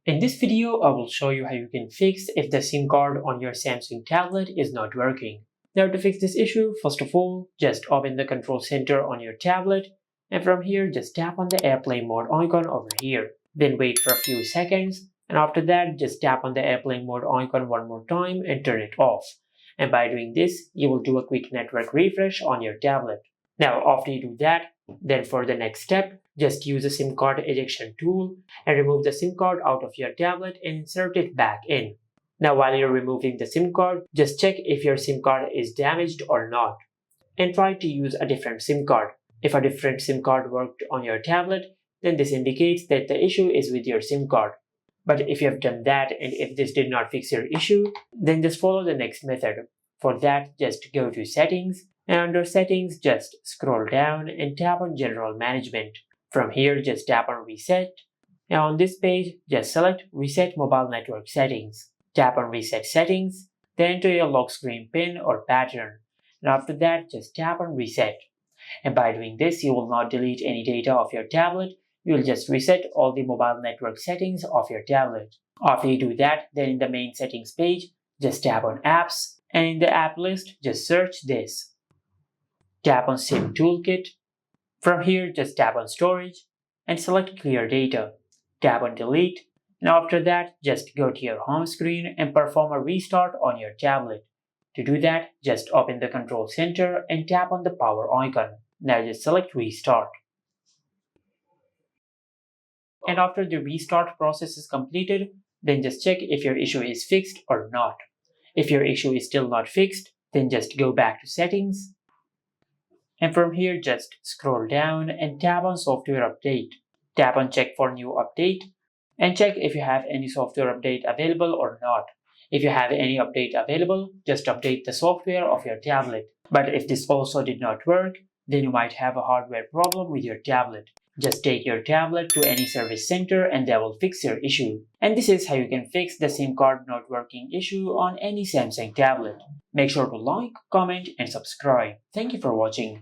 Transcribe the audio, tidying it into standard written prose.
In this video, I will show you how you can fix if the SIM card on your Samsung tablet is not working. Now to fix this issue, first of all, just open the control center on your tablet, and from here just tap on the airplane mode icon over here. Then wait for a few seconds, and after that just tap on the airplane mode icon one more time and turn it off. And by doing this, you will do a quick network refresh on your tablet. Now after you do that, then for the next step, just use a SIM card ejection tool and remove the SIM card out of your tablet and insert it back in. Now while you're removing the SIM card, just check if your SIM card is damaged or not, and try to use a different SIM card. If a different SIM card worked on your tablet, then this indicates that the issue is with your SIM card. But if you have done that and if this did not fix your issue, then just follow the next method. For that, just go to Settings, and under Settings, just scroll down and tap on General Management. From here, just tap on Reset. Now on this page, just select Reset Mobile Network Settings. Tap on Reset Settings, then enter your lock screen PIN or pattern. And after that, just tap on Reset. And by doing this, you will not delete any data of your tablet. You will just reset all the mobile network settings of your tablet. After you do that, then in the main settings page, just tap on Apps, and in the app list, just search this. Tap on SIM Toolkit. From here, just tap on Storage and select Clear Data. Tap on Delete, and after that, just go to your home screen and perform a restart on your tablet. To do that, just open the control center and tap on the power icon. Now just select Restart. And after the restart process is completed, then just check if your issue is fixed or not. If your issue is still not fixed, then just go back to Settings. And from here, just scroll down and tap on Software Update. Tap on Check for New Update and check if you have any software update available or not. If you have any update available, just update the software of your tablet. But if this also did not work, then you might have a hardware problem with your tablet. Just take your tablet to any service center and they will fix your issue. And this is how you can fix the SIM card not working issue on any Samsung tablet. Make sure to like, comment, and subscribe. Thank you for watching.